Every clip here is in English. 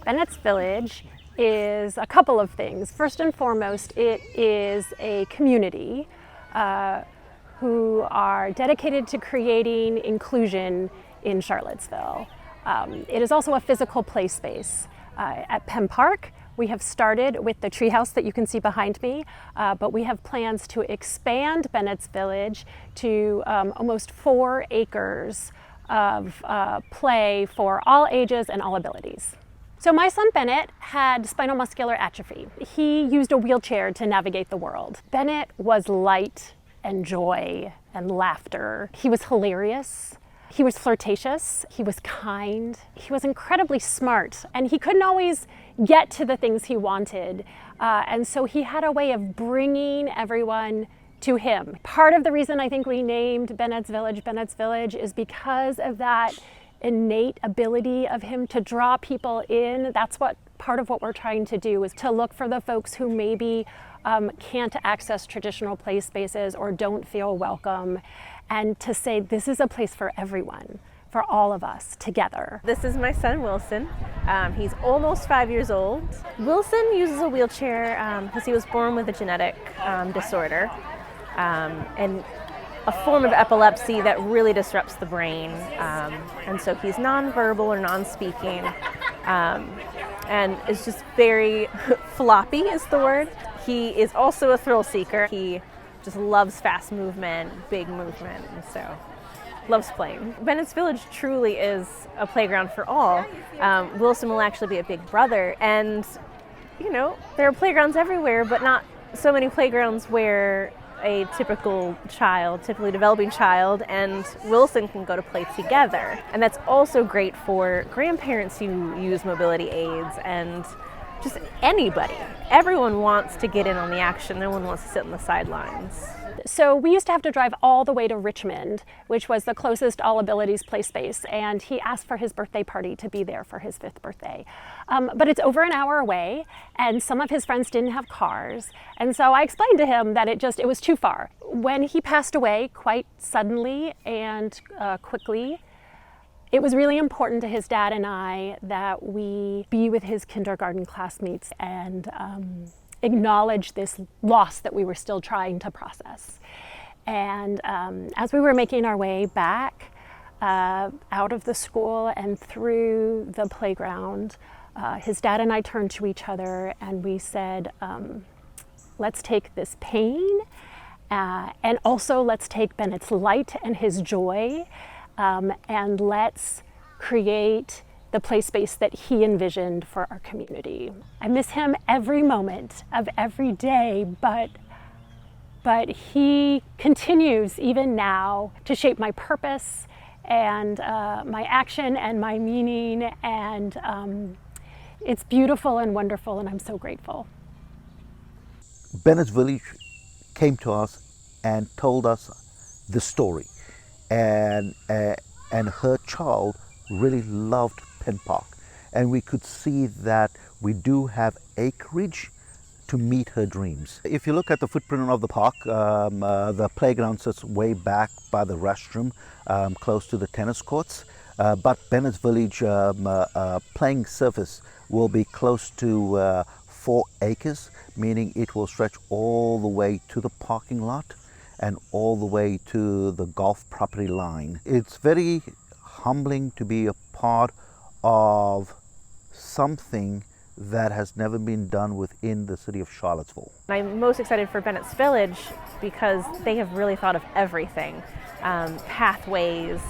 Bennett's Village is a couple of things. First and foremost, it is a community who are dedicated to creating inclusion in Charlottesville. It is also a physical play space. At Penn Park, we have started with the treehouse that you can see behind me, but we have plans to expand Bennett's Village to almost 4 acres of play for all ages and all abilities. So my son Bennett had spinal muscular atrophy. He used a wheelchair to navigate the world. Bennett was light and joy and laughter. He was hilarious. He was flirtatious. He was kind. He was incredibly smart, and he couldn't always get to the things he wanted. And so he had a way of bringing everyone to him. Part of the reason I think we named Bennett's Village is because of that innate ability of him to draw people in. That's what part of what we're trying to do, is to look for the folks who maybe can't access traditional play spaces or don't feel welcome, and to say this is a place for everyone, for all of us together. This is my son Wilson. He's almost 5 years old. Wilson uses a wheelchair because he was born with a genetic disorder and a form of epilepsy that really disrupts the brain. And so he's nonverbal or non-speaking, and is just very floppy is the word. He is also a thrill seeker. He just loves fast movement, big movement, and so loves playing. Bennett's Village truly is a playground for all. Wilson will actually be a big brother, and you know, there are playgrounds everywhere, but not so many playgrounds where a typically developing child and Wilson can go to play together. And that's also great for grandparents who use mobility aids and just anybody. Everyone wants to get in on the action. No one wants to sit on the sidelines. So we used to have to drive all the way to Richmond, which was the closest all abilities play space, and he asked for his birthday party to be there for his 5th birthday. But it's over an hour away, and some of his friends didn't have cars, and so I explained to him that it was too far. When he passed away quite suddenly and quickly, it was really important to his dad and I that we be with his kindergarten classmates and acknowledge this loss that we were still trying to process. And as we were making our way back out of the school and through the playground, his dad and I turned to each other and we said, let's take this pain and also let's take Bennett's light and his joy, and let's create the play space that he envisioned for our community. I miss him every moment of every day, but he continues even now to shape my purpose and my action and my meaning, and it's beautiful and wonderful, and I'm so grateful. Bennett's Village came to us and told us the story, and her child really loved Penn Park, and we could see that we do have acreage to meet her dreams. If you look at the footprint of the park, the playground sits way back by the restroom, close to the tennis courts, but Bennett's Village playing surface will be close to 4 acres, meaning it will stretch all the way to the parking lot and all the way to the golf property line. It's very humbling to be a part of something that has never been done within the city of Charlottesville. I'm most excited for Bennett's Village because they have really thought of everything. Pathways,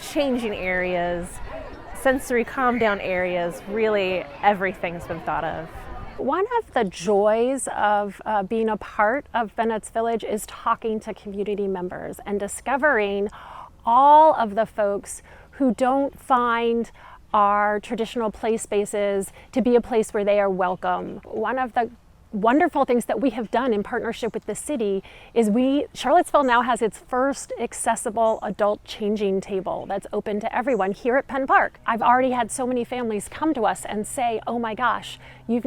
changing areas, sensory calm down areas, really everything's been thought of. One of the joys of being a part of Bennett's Village is talking to community members and discovering all of the folks who don't find our traditional play spaces to be a place where they are welcome. One of the wonderful things that we have done in partnership with the city is Charlottesville now has its first accessible adult changing table that's open to everyone here at Penn Park. I've already had so many families come to us and say, oh my gosh, we're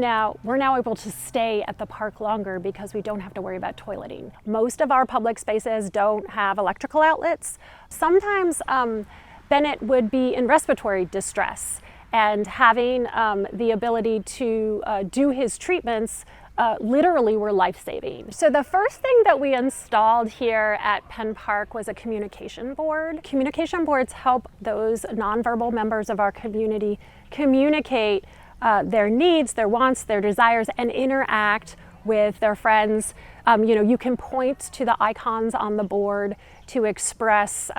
now able to stay at the park longer because we don't have to worry about toileting. Most of our public spaces don't have electrical outlets. Sometimes Bennett would be in respiratory distress, and having the ability to do his treatments literally were life-saving. So the first thing that we installed here at Penn Park was a communication board. Communication boards help those nonverbal members of our community communicate their needs, their wants, their desires, and interact with their friends. You can point to the icons on the board to express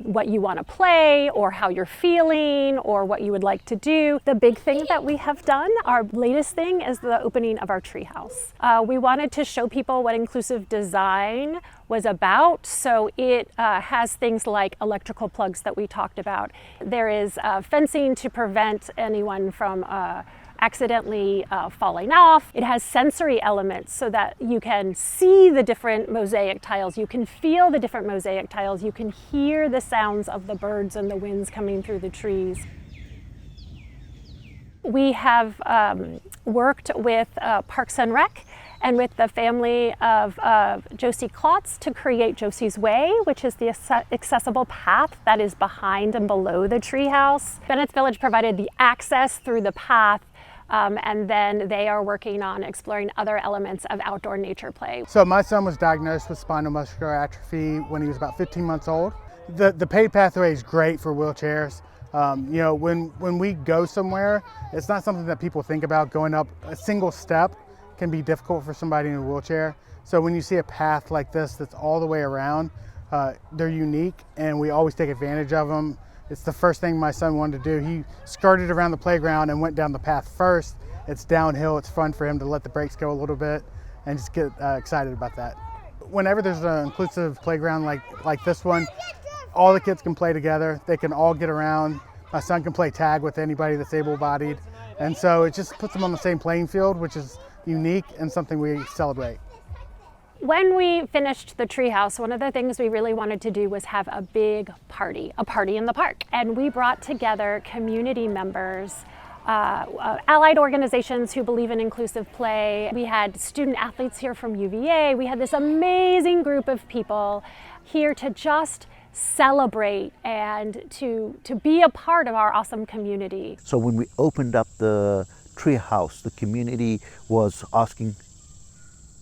what you want to play or how you're feeling or what you would like to do. The big thing that we have done, our latest thing, is the opening of our treehouse. We wanted to show people what inclusive design was about, so it has things like electrical plugs that we talked about. There is fencing to prevent anyone from accidentally falling off. It has sensory elements so that you can see the different mosaic tiles, you can feel the different mosaic tiles, you can hear the sounds of the birds and the winds coming through the trees. We have worked with Parks and Rec and with the family of Josie Klotz to create Josie's Way, which is the accessible path that is behind and below the treehouse. Bennett's Village provided the access through the path, and then they are working on exploring other elements of outdoor nature play. So my son was diagnosed with spinal muscular atrophy when he was about 15 months old. The paved pathway is great for wheelchairs. When we go somewhere, it's not something that people think about. Going up a single step can be difficult for somebody in a wheelchair. So when you see a path like this that's all the way around, they're unique and we always take advantage of them. It's the first thing my son wanted to do. He skirted around the playground and went down the path first. It's downhill, it's fun for him to let the brakes go a little bit and just get excited about that. Whenever there's an inclusive playground like this one, all the kids can play together, they can all get around. My son can play tag with anybody that's able-bodied. And so it just puts them on the same playing field, which is unique and something we celebrate. When we finished the treehouse, one of the things we really wanted to do was have a big party, a party in the park. And we brought together community members, allied organizations who believe in inclusive play. We had student athletes here from UVA. We had this amazing group of people here to just celebrate and to be a part of our awesome community. So when we opened up the treehouse, the community was asking,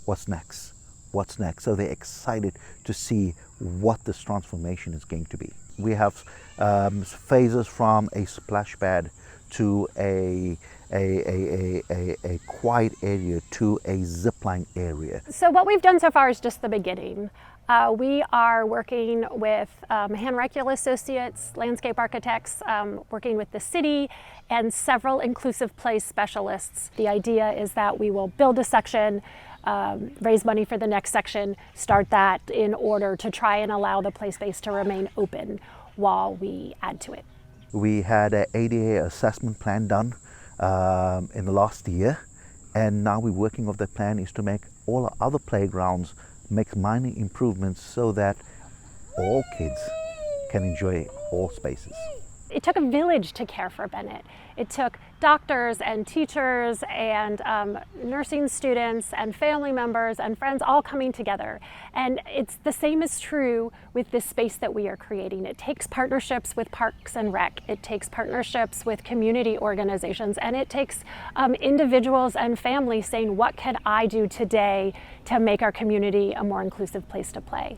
what's next? What's next? So they're excited to see what this transformation is going to be. We have phases from a splash pad to a quiet area to a zipline area. So what we've done so far is just the beginning. We are working with Hanrecula Associates, landscape architects, working with the city, and several inclusive play specialists. The idea is that we will build a section, raise money for the next section, start that in order to try and allow the play space to remain open while we add to it. We had an ADA assessment plan done in the last year, and now we're working on the plan is to make all our other playgrounds make minor improvements so that all kids can enjoy all spaces. It took a village to care for Bennett. It took doctors and teachers and nursing students and family members and friends all coming together. And it's the same is true with this space that we are creating. It takes partnerships with Parks and Rec. It takes partnerships with community organizations. And it takes individuals and families saying, what can I do today to make our community a more inclusive place to play?